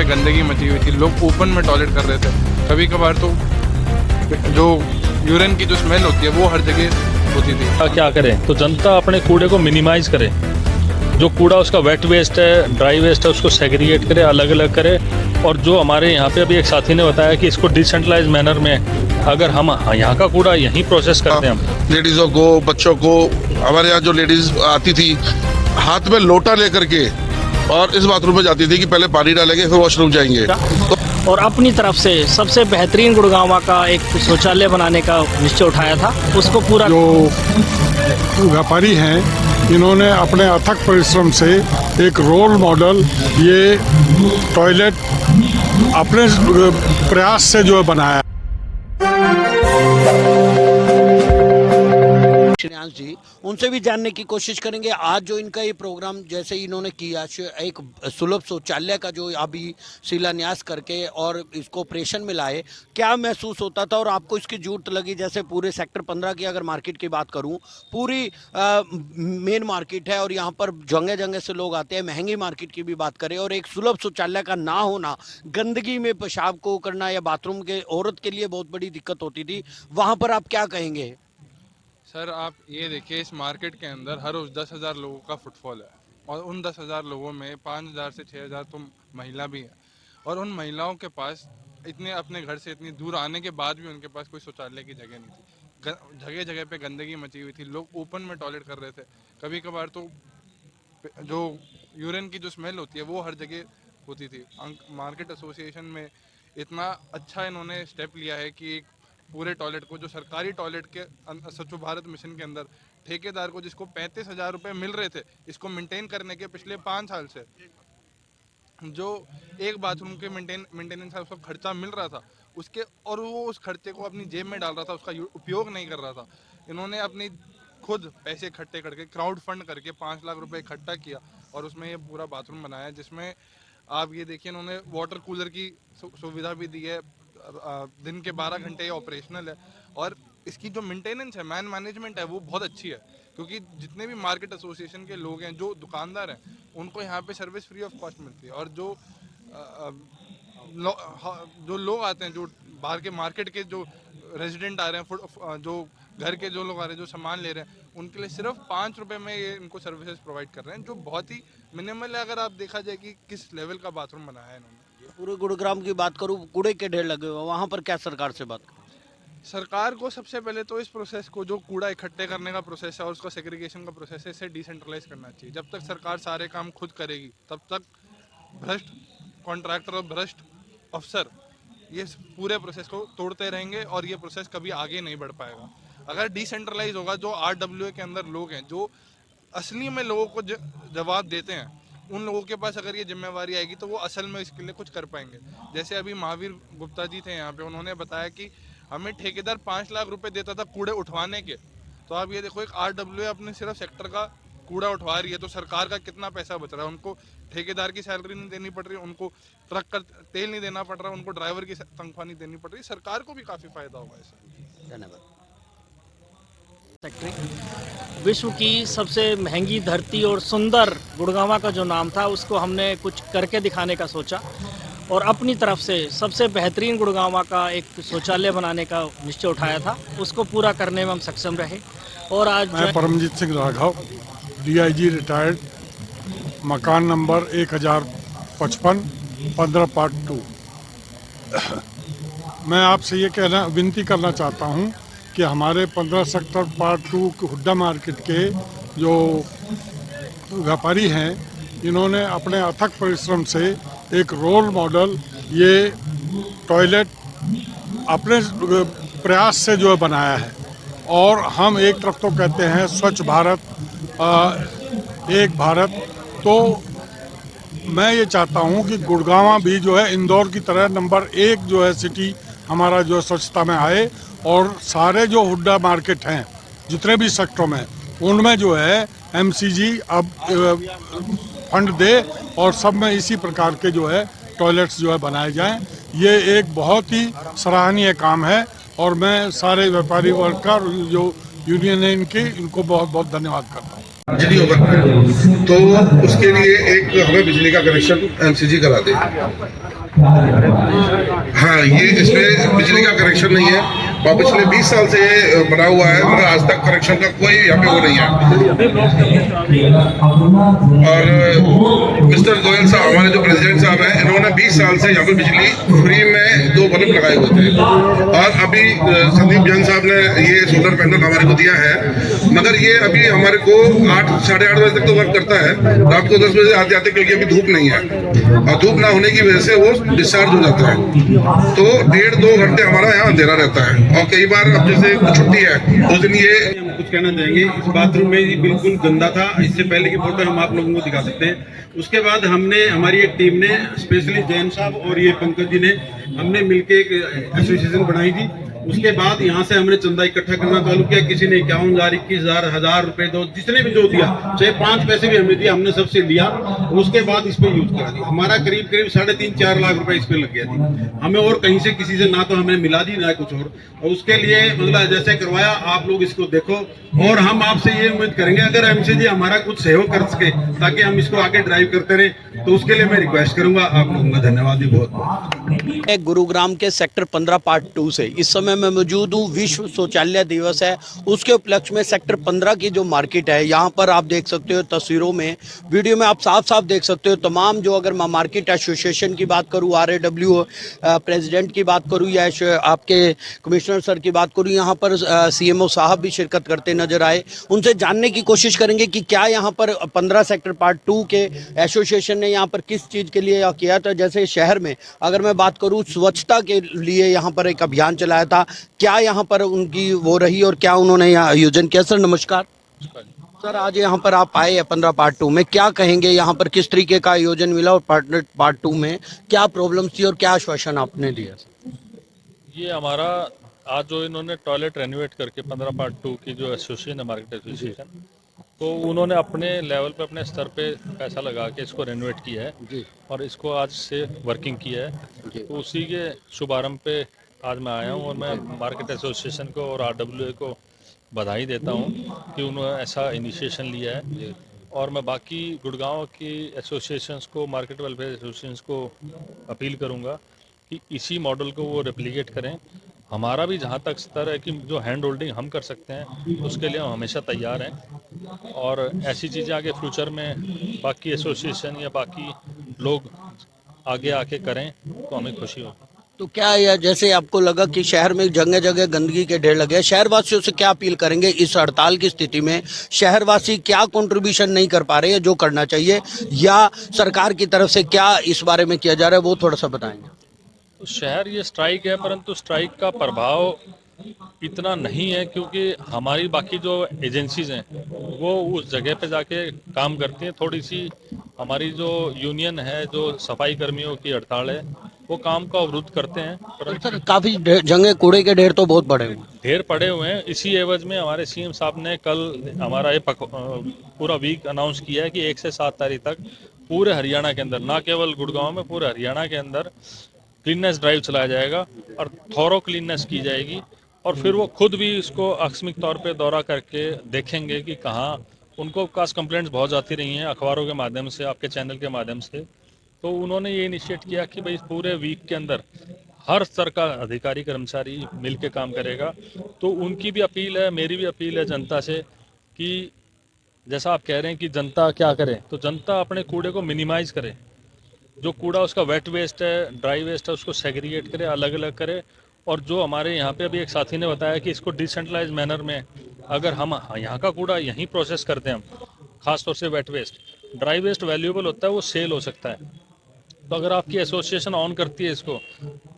गंदगी मची हुई थी, लोग ओपन में टॉयलेट कर रहे थे। कभी कभार तो जो यूरिन की जो स्मेल होती है वो हर जगह होती थी। क्या करें तो जनता अपने कूड़े को मिनिमाइज करे, जो कूड़ा उसका वेट वेस्ट है, ड्राई वेस्ट है, उसको सेग्रीगेट करे, अलग अलग करे। और जो हमारे यहाँ पे अभी एक साथी ने बताया कि इसको डिसेंट्रलाइज मैनर में अगर हम यहाँ का कूड़ा यहीं प्रोसेस करते हैं, हम लेडीजों को, बच्चों को, हमारे यहाँ जो लेडीज आती थी हाथ में लोटा लेकर के और इस बाथरूम में जाती थी कि पहले पानी डालेंगे फिर वॉशरूम जाएंगे। और अपनी तरफ से सबसे बेहतरीन गुड़गांव का एक शौचालय बनाने का निश्चय उठाया था, उसको पूरा जो व्यापारी हैं इन्होंने अपने अथक परिश्रम से एक रोल मॉडल ये टॉयलेट अपने प्रयास से जो है बनाया। श्रेयांश जी, उनसे भी जानने की कोशिश करेंगे आज जो इनका ये प्रोग्राम जैसे इन्होंने किया, एक सुलभ शौचालय का जो अभी शिलान्यास करके और इसको ऑपरेशन में लाए, क्या महसूस होता था और आपको इसकी जरूरत लगी? जैसे पूरे सेक्टर 15 की अगर मार्केट की बात करूं, पूरी मेन मार्केट है और यहाँ पर जगह जगह से लोग आते हैं, महंगी मार्केट की भी बात करें, और एक सुलभ शौचालय का ना होना, गंदगी में पेशाब को करना या बाथरूम के औरत के लिए बहुत बड़ी दिक्कत होती थी, वहाँ पर आप क्या कहेंगे? सर आप ये देखिए, इस मार्केट के अंदर हर रोज 10,000 लोगों का फुटफॉल है और उन 10,000 लोगों में 5,000 से 6,000 तो महिला भी है। और उन महिलाओं के पास इतने अपने घर से इतनी दूर आने के बाद भी उनके पास कोई शौचालय की जगह नहीं थी। जगह जगह पे गंदगी मची हुई थी, लोग ओपन में टॉयलेट कर रहे थे। कभी कभार तो जो यूरिन की जो स्मेल होती है वो हर जगह होती थी। मार्केट एसोसिएशन में इतना अच्छा इन्होंने स्टेप लिया है कि एक पूरे टॉयलेट को, जो सरकारी टॉयलेट के स्वच्छ भारत मिशन के अंदर ठेकेदार को जिसको 35,000 रुपये मिल रहे थे इसको मेंटेन करने के पिछले 5 साल से, जो एक बाथरूम के मेंटेनेंस का उसको खर्चा मिल रहा था उसके, और वो उस खर्चे को अपनी जेब में डाल रहा था, उसका उपयोग नहीं कर रहा था। इन्होंने अपनी खुद पैसे इकट्ठे करके क्राउड फंड करके 5 लाख रुपए इकट्ठा किया और उसमें ये पूरा बाथरूम बनाया, जिसमें आप ये देखिए इन्होंने वाटर कूलर की सुविधा भी दी है। दिन के 12 घंटे ये ऑपरेशनल है और इसकी जो मेंटेनेंस है, मैनेजमेंट है, वो बहुत अच्छी है। क्योंकि जितने भी मार्केट एसोसिएशन के लोग हैं, जो दुकानदार हैं, उनको यहाँ पे सर्विस फ्री ऑफ कॉस्ट मिलती है। और जो लोग आते हैं, जो बाहर के मार्केट के जो रेजिडेंट आ रहे हैं, जो घर के जो लोग आ रहे हैं, जो सामान ले रहे हैं, उनके लिए सिर्फ 5 रुपये में ये इनको सर्विसेज प्रोवाइड कर रहे हैं, जो बहुत ही मिनिमल है। अगर आप देखा जाए कि किस लेवल का बाथरूम बनाया है इन्होंने। पूरे गुरुग्राम की बात करूँ, कूड़े के ढेर लगे हुए, वहाँ पर क्या सरकार से बात करूँ? सरकार को सबसे पहले तो इस प्रोसेस को, जो कूड़ा इकट्ठे करने का प्रोसेस है और उसका सेग्रीगेशन का प्रोसेस है, इसे डिसेंट्रलाइज करना चाहिए। जब तक सरकार सारे काम खुद करेगी तब तक भ्रष्ट कॉन्ट्रैक्टर और भ्रष्ट अफसर ये पूरे प्रोसेस को तोड़ते रहेंगे और ये प्रोसेस कभी आगे नहीं बढ़ पाएगा। अगर डिसेंट्रलाइज होगा, जो RWA के अंदर लोग हैं, जो असली में लोगों को जवाब देते हैं, उन लोगों के पास अगर ये जिम्मेवारी आएगी तो वो असल में इसके लिए कुछ कर पाएंगे। जैसे अभी महावीर गुप्ता जी थे यहाँ पे, उन्होंने बताया कि हमें ठेकेदार 5 लाख रुपए देता था कूड़े उठवाने के। तो आप ये देखो, एक RWA अपने सिर्फ सेक्टर का कूड़ा उठवा रही है तो सरकार का कितना पैसा बच रहा है। उनको ठेकेदार की सैलरी नहीं देनी पड़ रही, उनको ट्रक का तेल नहीं देना पड़ रहा, उनको ड्राइवर की तनख्वाह नहीं देनी पड़ रही। सरकार को भी काफ़ी फायदा होगा इससे। धन्यवाद। विश्व की सबसे महंगी धरती और सुंदर गुड़गांव का जो नाम था, उसको हमने कुछ करके दिखाने का सोचा और अपनी तरफ से सबसे बेहतरीन गुड़गांव का एक शौचालय बनाने का निश्चय उठाया था, उसको पूरा करने में हम सक्षम रहे। और आज मैं परमजीत सिंह राघव, DIG रिटायर्ड, मकान नंबर 1055, 15 पार्ट 2। मैं आपसे ये विनती करना चाहता हूँ कि हमारे 15 सेक्टर पार्ट 2 हुड्डा मार्केट के जो व्यापारी हैं इन्होंने अपने अथक परिश्रम से एक रोल मॉडल ये टॉयलेट अपने प्रयास से जो है बनाया है। और हम एक तरफ तो कहते हैं स्वच्छ भारत, एक भारत, तो मैं ये चाहता हूँ कि गुड़गांव भी जो है इंदौर की तरह नंबर 1 जो है सिटी हमारा जो स्वच्छता में आए और सारे जो हुड्डा मार्केट हैं जितने भी सेक्टरों में, उनमें जो है MCG अब फंड दे और सब में इसी प्रकार के जो है टॉयलेट्स जो है बनाए जाएं। ये एक बहुत ही सराहनीय काम है और मैं सारे व्यापारी वर्ग का जो यूनियन है इनको बहुत बहुत धन्यवाद करता हूँ। बिजली ओवर है तो उसके लिए एक हमें बिजली का कनेक्शन एमसीजी करा दे। हाँ, ये इसमें बिजली का कनेक्शन नहीं है और पिछले 20 साल से ये बना हुआ है मगर आज तक कनेक्शन का कोई यहाँ पे वो नहीं है। और मिस्टर गोयल साहब, हमारे जो प्रेसिडेंट साहब हैं, इन्होंने 20 साल से यहाँ पे बिजली फ्री में 2 बल्ब लगाए हुए थे और अभी संदीप जैन साहब ने ये सोलर पैनल हमारे को दिया है मगर ये अभी हमारे को 8 साढ़े 8 बजे तक तो वर्क करता है, रात को 10 बजे आते आते क्योंकि अभी धूप नहीं है और धूप ना होने की वजह से वो डिस्चार्ज हो जाता है तो 1.5-2 घंटे हमारा यहाँ अंधेरा रहता है और कई बार अब जैसे छुट्टी है उस दिन ये हम कुछ कहना चाहेंगे। इस बाथरूम में ये बिल्कुल गंदा था, इससे पहले की फोटो हम आप लोगों को दिखा सकते हैं। उसके बाद हमने, हमारी एक टीम ने, स्पेशली जैन साहब और ये पंकज जी ने, हमने मिलके एक एसोसिएशन बनाई थी। उसके बाद यहाँ से हमने चंदा इकट्ठा करना चालू किया। किसी ने 51,000, 21,000, 1,000 रुपए दो, जिसने भी जो दिया, चाहे 5 पैसे भी हमने दिया, हमने सबसे लिया। उसके बाद इस पे यूज करा दिया। हमारा करीब 3.5-4 लाख रुपए इस पे लग गया थी। हमें और कहीं से किसी से ना तो हमें मिला दी ना कुछ और उसके लिए मतलब जैसे करवाया, आप लोग इसको देखो और हम आपसे ये उम्मीद करेंगे अगर एमसीजी हमारा कुछ सहयोग कर सके ताकि हम इसको आगे ड्राइव करते रहे तो उसके लिए मैं रिक्वेस्ट करूंगा आप लोगों का। धन्यवाद बहुत। गुरुग्राम के सेक्टर 15 पार्ट 2 से इस समय मैं मौजूद हूँ। विश्व शौचालय दिवस है, उसके उपलक्ष्य में सेक्टर 15 की जो मार्केट है, यहाँ पर आप देख सकते हो तस्वीरों में, वीडियो में आप साफ साफ देख सकते हो तमाम जो, अगर मैं मार्केट एसोसिएशन की बात करूँ, RAW प्रेसिडेंट की बात करूँ या आपके कमिश्नर सर की बात करूँ, यहाँ पर CMO साहब भी शिरकत करते नजर आए। उनसे जानने की कोशिश करेंगे कि क्या यहाँ पर 15 सेक्टर पार्ट 2 के एसोसिएशन ने यहाँ पर किस चीज़ के लिए किया था। जैसे शहर में अगर मैं बात करूँ, स्वच्छता के लिए यहाँ पर एक अभियान चलाया था, क्या यहाँ पर उनकी वो रही और क्या उन्होंने यहाँ आयोजन किया। सर नमस्कार। सर आज यहाँ पर आप आए हैं 15 पार्ट 2 में, क्या कहेंगे यहाँ पर किस तरीके का आयोजन मिला और पार्ट 2 में क्या प्रॉब्लम्स थी और क्या आश्वासन आपने दिया। ये हमारा आज जो इन्होंने टॉयलेट रेनोवेट करके 15 पार्ट 2 की जो एसोसिएशन है, मार्केट एसोसिएशन, तो उन्होंने अपने लेवल पे, अपने स्तर पे पैसा लगा के इसको रेनोवेट किया है और इसको आज से वर्किंग किया है। तो उसी के शुभारंभ पे आज मैं आया हूँ और मैं मार्केट एसोसिएशन को और RWA को बधाई देता हूँ कि उन्होंने ऐसा इनिशिएशन लिया है। और मैं बाकी गुड़गांव की एसोसिएशंस को, मार्केट वेलफेयर एसोसिएशंस को अपील करूँगा कि इसी मॉडल को वो रेप्लिकेट करें। हमारा भी जहाँ तक स्तर है कि जो हैंड होल्डिंग हम कर सकते हैं उसके लिए हम हमेशा तैयार हैं और ऐसी चीज़ें आगे फ्यूचर में बाकी एसोसिएशन या बाकी लोग आगे आके करें तो हमें खुशी होगी। तो क्या यह जैसे आपको लगा कि शहर में जगह जगह गंदगी के ढेर लगे, शहरवासियों से क्या अपील करेंगे इस हड़ताल की स्थिति में? शहरवासी क्या कंट्रीब्यूशन नहीं कर पा रहे हैं जो करना चाहिए, या सरकार की तरफ से क्या इस बारे में किया जा रहा है, वो थोड़ा सा बताएंगे। तो शहर ये स्ट्राइक है, परंतु स्ट्राइक का प्रभाव इतना नहीं है क्योंकि हमारी बाकी जो एजेंसीज हैं वो उस जगह पे जाके काम करती हैं। थोड़ी सी हमारी जो यूनियन है, जो सफाई कर्मियों की हड़ताल है, वो काम को अवरुद्ध करते हैं। सर काफ़ी जगह कूड़े के ढेर तो बहुत बड़े हुए, ढेर पड़े हुए हैं। इसी एवज में हमारे CM साहब ने कल हमारा ये पूरा वीक अनाउंस किया है कि 1 से 7 तारीख तक पूरे हरियाणा के अंदर, ना केवल गुड़गांव में, पूरे हरियाणा के अंदर क्लीननेस ड्राइव चलाया जाएगा और थॉरो क्लीननेस की जाएगी। और फिर वो खुद भी इसको आकस्मिक तौर पे दौरा करके देखेंगे कि कहाँ उनको पास कंप्लेंट्स बहुत आती रही हैं अखबारों के माध्यम से, आपके चैनल के माध्यम से। तो उन्होंने ये इनिशिएट किया कि भाई पूरे वीक के अंदर हर स्तर का अधिकारी कर्मचारी मिल के काम करेगा। तो उनकी भी अपील है, मेरी भी अपील है जनता से कि जैसा आप कह रहे हैं कि जनता क्या करे, तो जनता अपने कूड़े को मिनिमाइज़ करे। जो कूड़ा उसका वेट वेस्ट है, ड्राई वेस्ट है, उसको सेग्रीगेट करे, अलग अलग करे। और जो हमारे यहाँ पे अभी एक साथी ने बताया कि इसको डिसेंट्रलाइज मैनर में अगर हम यहाँ का कूड़ा यहीं प्रोसेस करते हैं, हम खासतौर से wet waste, dry waste valuable होता है, वो सेल हो सकता है। तो अगर आपकी एसोसिएशन ऑन करती है इसको,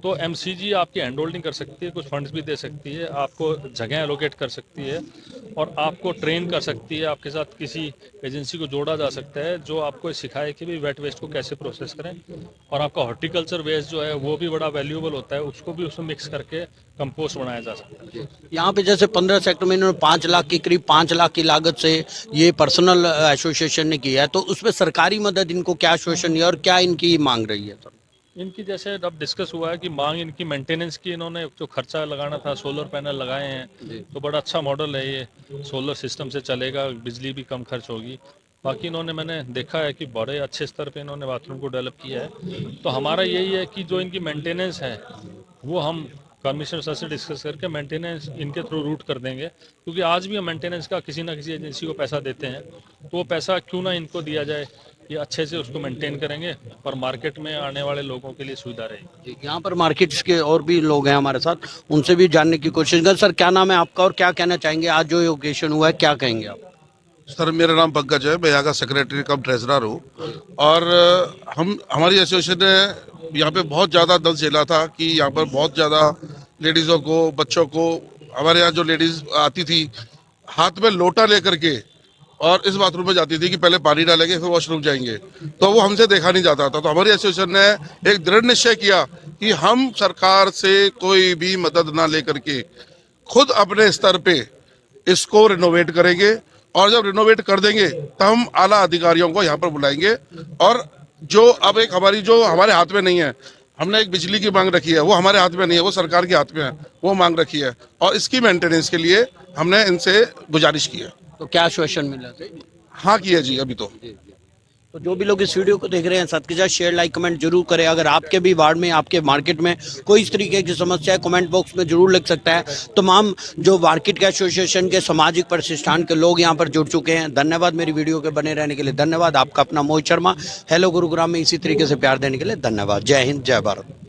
तो MCG आपकी हैंड होल्डिंग कर सकती है, कुछ फंड्स भी दे सकती है, आपको जगह एलोकेट कर सकती है और आपको ट्रेन कर सकती है। आपके साथ किसी एजेंसी को जोड़ा जा सकता है जो आपको सिखाए कि भाई वेट वेस्ट को कैसे प्रोसेस करें। और आपका हॉर्टिकल्चर वेस्ट जो है वो भी बड़ा वैल्यूएबल होता है, उसको भी उसमें मिक्स करके कंपोस्ट बनाया जा सकता है। यहाँ पे जैसे 15 सेक्टर में इन्होंने 5 लाख की, करीब 5 लाख की लागत से ये पर्सनल एसोसिएशन ने किया है, तो उसमें सरकारी मदद इनको क्या आश्वासन है और क्या इनकी मांग रही है? सर इनकी जैसे अब डिस्कस हुआ है कि मांग इनकी मेंटेनेंस की, इन्होंने जो खर्चा लगाना था, सोलर पैनल लगाए हैं तो बड़ा अच्छा मॉडल है ये, सोलर सिस्टम से चलेगा, बिजली भी कम खर्च होगी। बाकी इन्होंने, मैंने देखा है कि बड़े अच्छे स्तर पे इन्होंने बाथरूम को डेवलप किया है। तो हमारा यही है कि जो इनकी मेंटेनेंस है वो हम कमिश्नर सर से डिस्कस करके मेंटेनेंस इनके थ्रू रूट कर देंगे, क्योंकि आज भी हम मेंटेनेंस का किसी ना किसी एजेंसी को पैसा देते हैं, तो वो पैसा क्यों ना इनको दिया जाए, ये अच्छे से उसको मेंटेन करेंगे और मार्केट में आने वाले लोगों के लिए सुविधा रहेगी। यहाँ पर मार्केट्स के और भी लोग हैं हमारे साथ, उनसे भी जानने की कोशिश करें। सर, क्या नाम है आपका और क्या कहना चाहेंगे, आज जो ये ओकेशन हुआ है क्या कहेंगे आप? सर, मेरा नाम पंकज है, मैं यहाँ का सेक्रेटरी कम ट्रेजरर हूँ। और हमारी एसोसिएशन ने यहाँ पे बहुत ज़्यादा दल झेला था कि यहाँ पर बहुत ज़्यादा लेडीज़ों को, बच्चों को, हमारे यहाँ जो लेडीज़ आती थी हाथ में लोटा लेकर के और इस बाथरूम में जाती थी कि पहले पानी डालेंगे फिर वॉशरूम जाएंगे, तो वो हमसे देखा नहीं जाता था। तो हमारी एसोसिएशन ने एक दृढ़ निश्चय किया कि हम सरकार से कोई भी मदद ना लेकर के खुद अपने स्तर पे इसको रिनोवेट करेंगे, और जब रिनोवेट कर देंगे तो हम आला अधिकारियों को यहाँ पर बुलाएंगे। और जो अब एक हमारी, जो हमारे हाथ में नहीं है, हमने एक बिजली की मांग रखी है, वो हमारे हाथ में नहीं है, वो सरकार के हाथ में है, वो मांग रखी है, और इसकी मेंटेनेंस के लिए हमने इनसे गुजारिश की है। तो क्या आश्वासन मिला था? हाँ किया जी अभी तो। तो जो भी लोग इस वीडियो को देख रहे हैं, साथ के साथ शेयर, लाइक, कमेंट जरूर करें। अगर आपके भी वार्ड में, आपके मार्केट में कोई इस तरीके की समस्या है, कमेंट बॉक्स में जरूर लिख सकता है। तमाम जो मार्केट के एसोसिएशन के सामाजिक प्रतिष्ठान के लोग यहाँ पर जुड़ चुके हैं। धन्यवाद मेरी वीडियो के बने रहने के लिए, धन्यवाद। आपका अपना मोहित शर्मा, हेलो गुरुग्राम में इसी तरीके से प्यार देने के लिए धन्यवाद। जय हिंद, जय भारत।